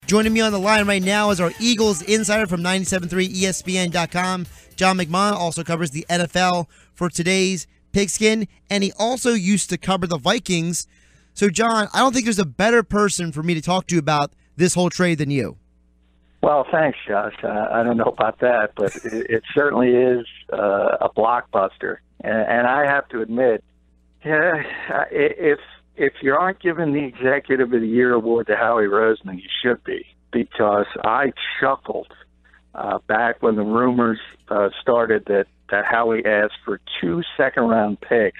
Joining me on the line right now is our Eagles insider from 97.3 ESPN.com, John McMullen. Also covers the NFL for today's Pigskin, and he also used to cover the Vikings. So, John, I don't think there's a better person for me to talk to about this whole trade than you. Well, thanks, Josh. I don't know about that, but it certainly is a blockbuster. And I have to admit, if you aren't giving the Executive of the Year award to Howie Roseman, you should be, because I chuckled back when the rumors started that Howie asked for 2 second-round picks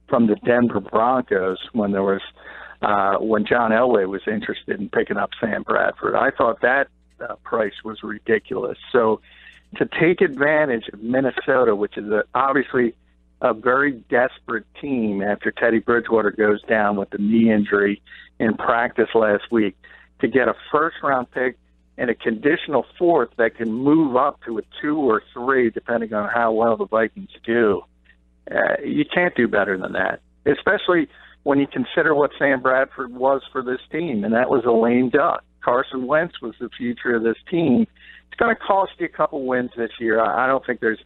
from the Denver Broncos when when John Elway was interested in picking up Sam Bradford. I thought that price was ridiculous. So to take advantage of Minnesota, which is obviously a very desperate team after Teddy Bridgewater goes down with the knee injury in practice last week, to get a first-round pick and a conditional fourth that can move up to a 2 or 3, depending on how well the Vikings do. You can't do better than that, especially when you consider what Sam Bradford was for this team, and that was a lame duck. Carson Wentz was the future of this team. It's going to cost you a couple wins this year. I don't think there's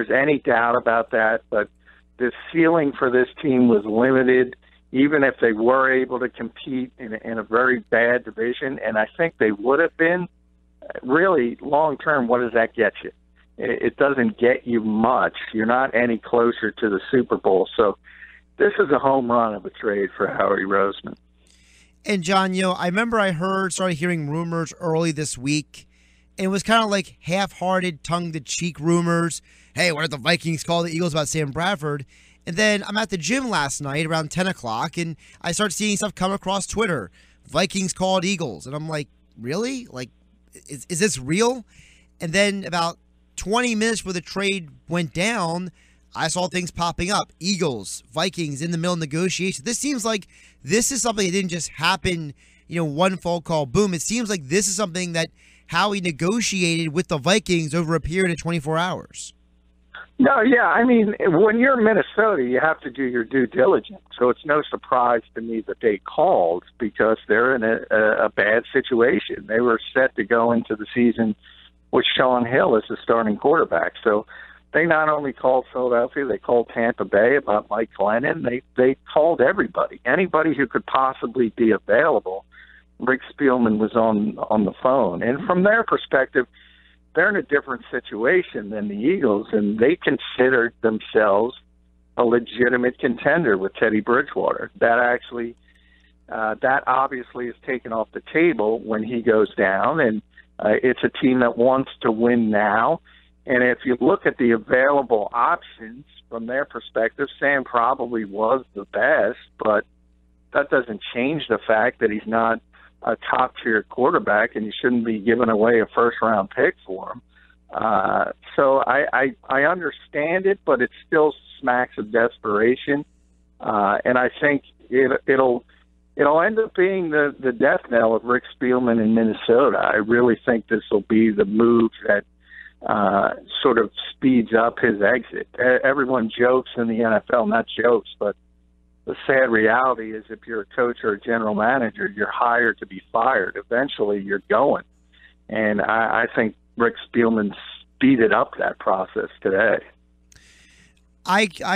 any doubt about that, but the ceiling for this team was limited, even if they were able to compete in a very bad division, and I think they would have been. Really, long-term, what does that get you? It doesn't get you much. You're not any closer to the Super Bowl. So this is a home run of a trade for Howie Roseman. And, John, I remember started hearing rumors early this week, and it was kind of like half-hearted, tongue-to-cheek rumors. Hey, what did the Vikings call the Eagles about Sam Bradford? And then I'm at the gym last night around 10 o'clock, and I start seeing stuff come across Twitter. Vikings called Eagles. And I'm like, really? Like, is this real? And then about 20 minutes before the trade went down, I saw things popping up. Eagles, Vikings in the middle of negotiations. This seems like this is something that didn't just happen, one phone call, boom. It seems like this is something that Howie negotiated with the Vikings over a period of 24 hours. No, yeah. I mean, when you're in Minnesota, you have to do your due diligence. So it's no surprise to me that they called, because they're in a bad situation. They were set to go into the season with Sean Hill as the starting quarterback. So they not only called Philadelphia, they called Tampa Bay about Mike Glennon. They called everybody, anybody who could possibly be available. Rick Spielman was on the phone. And from their perspective, they're in a different situation than the Eagles, and they considered themselves a legitimate contender with Teddy Bridgewater. That obviously is taken off the table when he goes down, and it's a team that wants to win now. And if you look at the available options from their perspective, Sam probably was the best, but that doesn't change the fact that he's not a top-tier quarterback, and you shouldn't be giving away a first-round pick for him. So I understand it, but it still smacks of desperation. And I think it'll end up being the death knell of Rick Spielman in Minnesota. I really think this will be the move that sort of speeds up his exit. Everyone jokes in the NFL, not jokes, but the sad reality is if you're a coach or a general manager, you're hired to be fired. Eventually, you're going. And I think Rick Spielman speeded up that process today.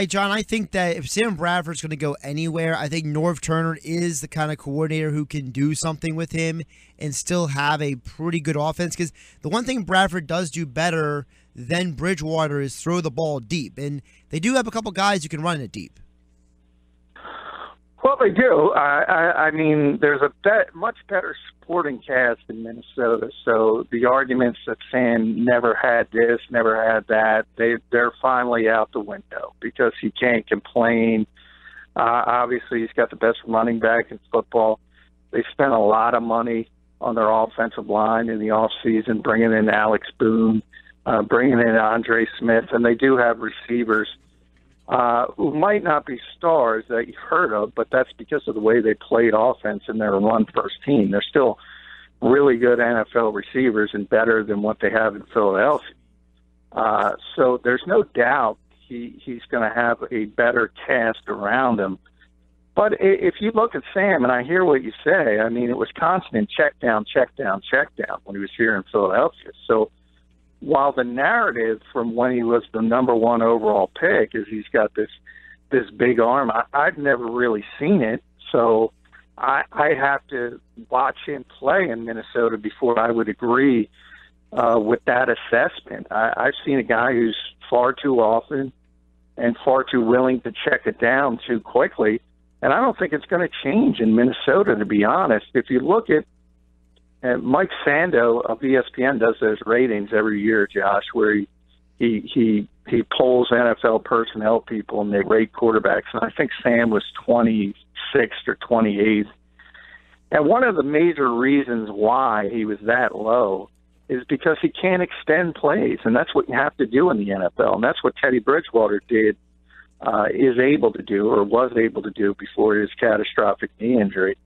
John, I think that if Sam Bradford's going to go anywhere, I think Norv Turner is the kind of coordinator who can do something with him and still have a pretty good offense. Because the one thing Bradford does do better than Bridgewater is throw the ball deep. And they do have a couple guys who can run it deep. Well, they do. I mean, there's a much better supporting cast in Minnesota. So the arguments that Sam never had this, never had that, they're finally out the window because he can't complain. Obviously, he's got the best running back in football. They spent a lot of money on their offensive line in the offseason, bringing in Alex Boone, bringing in Andre Smith, and they do have receivers who might not be stars that you've heard of, but that's because of the way they played offense in their run-first team. They're still really good NFL receivers and better than what they have in Philadelphia. So there's no doubt he's going to have a better cast around him. But if you look at Sam, and I hear what you say, I mean, it was constant check down when he was here in Philadelphia. So while the narrative from when he was the number one overall pick is he's got this big arm, I've never really seen it. So I have to watch him play in Minnesota before I would agree with that assessment. I've seen a guy who's far too often and far too willing to check it down too quickly. And I don't think it's going to change in Minnesota, to be honest. If you look at Mike Sando of ESPN does those ratings every year, Josh, where he polls NFL personnel people and they rate quarterbacks. And I think Sam was 26th or 28th. And one of the major reasons why he was that low is because he can't extend plays, and that's what you have to do in the NFL, and that's what Teddy Bridgewater is able to do or was able to do before his catastrophic knee injury.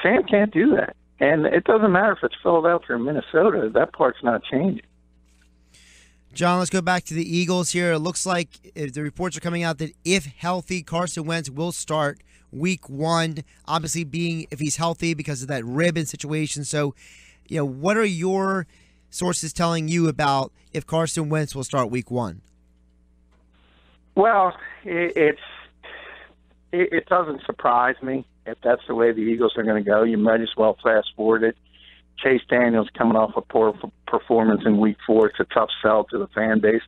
Sam can't do that, and it doesn't matter if it's Philadelphia or Minnesota. That part's not changing. John, let's go back to the Eagles here. It looks like the reports are coming out that if healthy, Carson Wentz will start week 1, obviously being if he's healthy because of that rib and situation. So, what are your sources telling you about if Carson Wentz will start week 1? Well, it doesn't surprise me if that's the way the Eagles are going to go. You might as well fast forward it. Chase Daniel's coming off a poor performance in week 4. It's a tough sell to the fan base.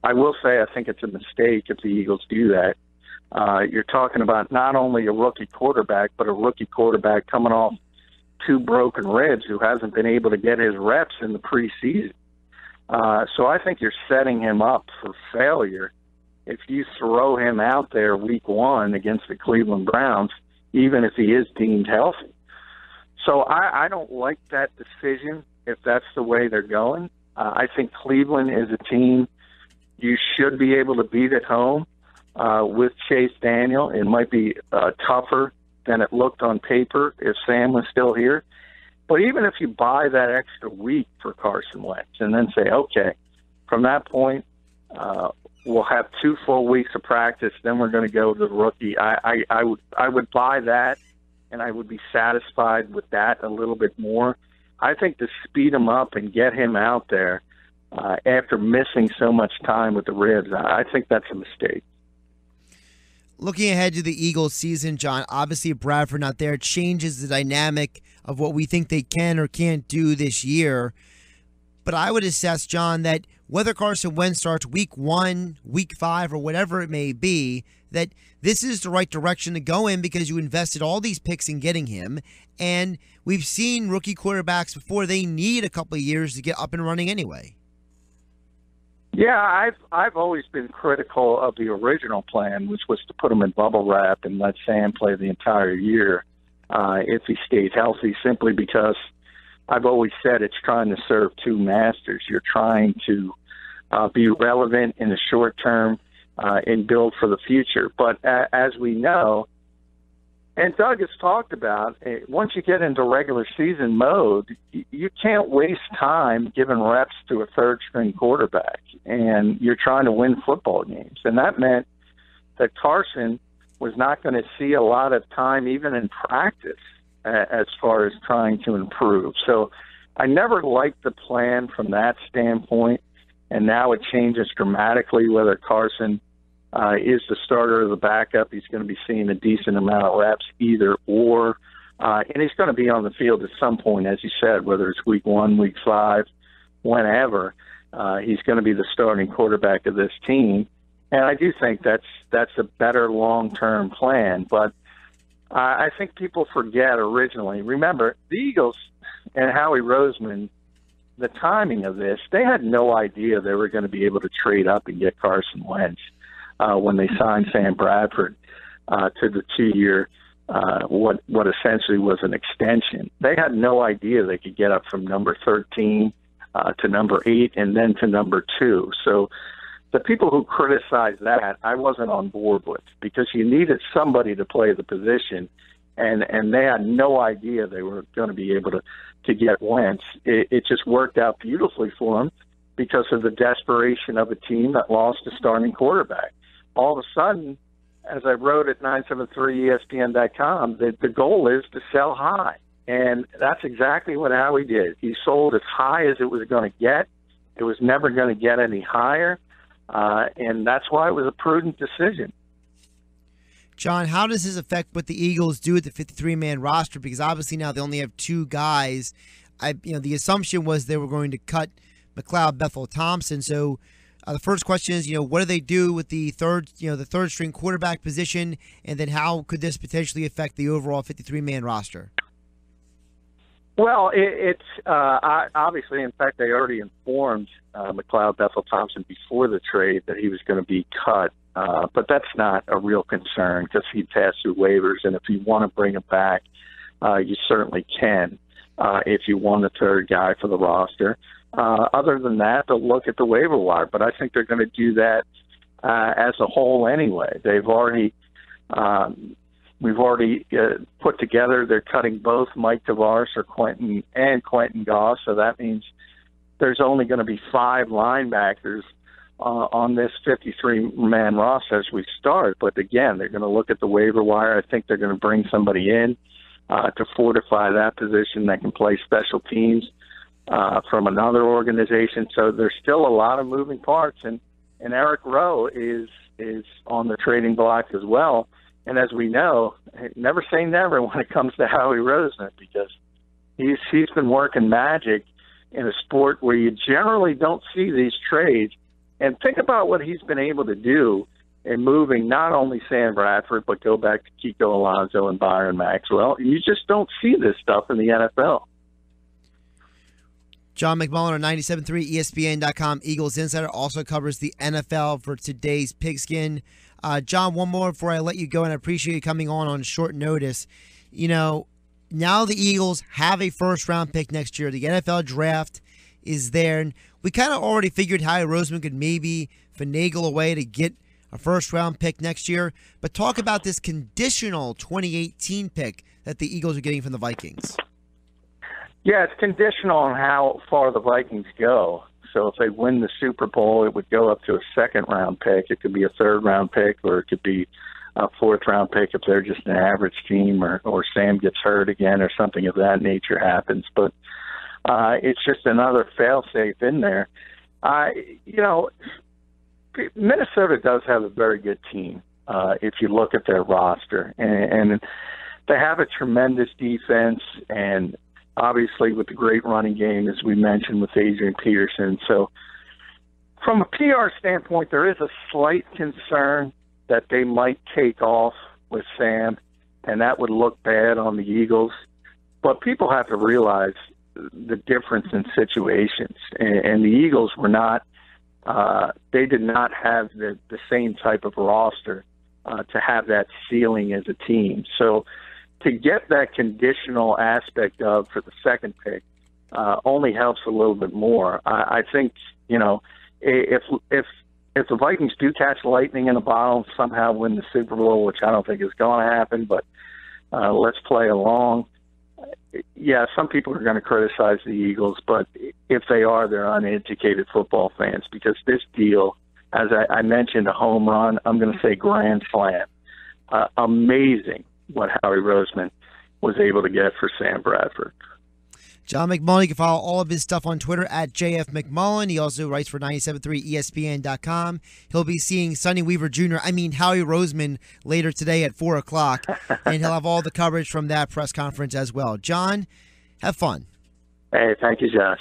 I will say I think it's a mistake if the Eagles do that. You're talking about not only a rookie quarterback, but a rookie quarterback coming off 2 broken ribs who hasn't been able to get his reps in the preseason. So I think you're setting him up for failure if you throw him out there week 1 against the Cleveland Browns, even if he is deemed healthy. So I don't like that decision if that's the way they're going. I think Cleveland is a team you should be able to beat at home with Chase Daniel. It might be tougher than it looked on paper if Sam was still here. But even if you buy that extra week for Carson Wentz and then say, okay, from that point, we'll have 2 full weeks of practice, then we're going to go to the rookie. I would buy that, and I would be satisfied with that a little bit more. I think to speed him up and get him out there after missing so much time with the ribs, I think that's a mistake. Looking ahead to the Eagles season, John, obviously Bradford not there changes the dynamic of what we think they can or can't do this year. But I would assess, John, that whether Carson Wentz starts week 1, week 5, or whatever it may be, that this is the right direction to go in because you invested all these picks in getting him. And we've seen rookie quarterbacks before. They need a couple of years to get up and running anyway. Yeah, I've always been critical of the original plan, which was to put him in bubble wrap and let Sam play the entire year if he stays healthy, simply because I've always said it's trying to serve 2 masters. You're trying to be relevant in the short term and build for the future. But as we know, and Doug has talked about, once you get into regular season mode, you can't waste time giving reps to a third-string quarterback, and you're trying to win football games. And that meant that Carson was not going to see a lot of time even in practice as far as trying to improve. So I never liked the plan from that standpoint, and now it changes dramatically whether Carson is the starter or the backup. He's going to be seeing a decent amount of reps either or, and he's going to be on the field at some point, as you said, whether it's week 1, week 5, whenever. He's going to be the starting quarterback of this team, and I do think that's a better long-term plan. But I think people forget originally. Remember, the Eagles and Howie Roseman, the timing of this, they had no idea they were going to be able to trade up and get Carson Wentz when they signed Sam Bradford to the 2-year, what essentially was an extension. They had no idea they could get up from number 13 to number 8 and then to number 2. So the people who criticized that, I wasn't on board with, because you needed somebody to play the position, and they had no idea they were going to be able to get Wentz. It just worked out beautifully for them because of the desperation of a team that lost a starting quarterback. All of a sudden, as I wrote at 973ESPN.com, the goal is to sell high. And that's exactly what Howie did. He sold as high as it was going to get. It was never going to get any higher. And that's why it was a prudent decision. John, how does this affect what the Eagles do with the 53-man roster? Because obviously now they only have two guys. The assumption was they were going to cut McLeod, Bethel, Thompson. So the first question is, what do they do with the third string quarterback position? And then how could this potentially affect the overall 53-man roster? Well, it's obviously, in fact, they already informed McLeod, Bethel, Thompson before the trade that he was going to be cut. But that's not a real concern because he passed through waivers, and if you want to bring him back, you certainly can if you want a third guy for the roster. Other than that, they'll look at the waiver wire, but I think they're going to do that as a whole anyway. We've already put together, they're cutting both Mike Tavares or Quentin Goss, so that means there's only going to be 5 linebackers on this 53-man roster as we start. But again, they're going to look at the waiver wire. I think they're going to bring somebody in to fortify that position that can play special teams from another organization. So there's still a lot of moving parts, and Eric Rowe is on the trading block as well. And as we know, never say never when it comes to Howie Roseman, because he's been working magic in a sport where you generally don't see these trades. And think about what he's been able to do in moving not only Sam Bradford, but go back to Kiko Alonso and Byron Maxwell. You just don't see this stuff in the NFL. John McMullen on 97.3 ESPN.com. Eagles Insider also covers the NFL for today's Pigskin. John, one more before I let you go, and I appreciate you coming on short notice. Now the Eagles have a first-round pick next year. The NFL draft is there, and we kind of already figured Howie Roseman could maybe finagle a way to get a first-round pick next year. But talk about this conditional 2018 pick that the Eagles are getting from the Vikings. Yeah, it's conditional on how far the Vikings go. So if they win the Super Bowl, it would go up to a second-round pick. It could be a third-round pick, or it could be a fourth-round pick if they're just an average team, or Sam gets hurt again or something of that nature happens. But it's just another fail-safe in there. Minnesota does have a very good team if you look at their roster. And they have a tremendous defense, and obviously with the great running game, as we mentioned, with Adrian Peterson. So from a PR standpoint, there is a slight concern that they might take off with Sam, and that would look bad on the Eagles. But people have to realize the difference in situations. And the Eagles were not they did not have the same type of roster to have that ceiling as a team. So to get that conditional aspect of for the second pick only helps a little bit more. I think, if the Vikings do catch lightning in a bottle and somehow win the Super Bowl, which I don't think is going to happen, but let's play along. Yeah, some people are going to criticize the Eagles, but if they are, they're uneducated football fans, because this deal, as I mentioned, a home run, I'm going to say grand slam. Amazing what Howie Roseman was able to get for Sam Bradford. John McMullen, you can follow all of his stuff on Twitter at JF McMullen. He also writes for 97.3 ESPN.com. He'll be seeing Sonny Weaver Jr., Howie Roseman, later today at 4 o'clock, and he'll have all the coverage from that press conference as well. John, have fun. Hey, thank you, Josh.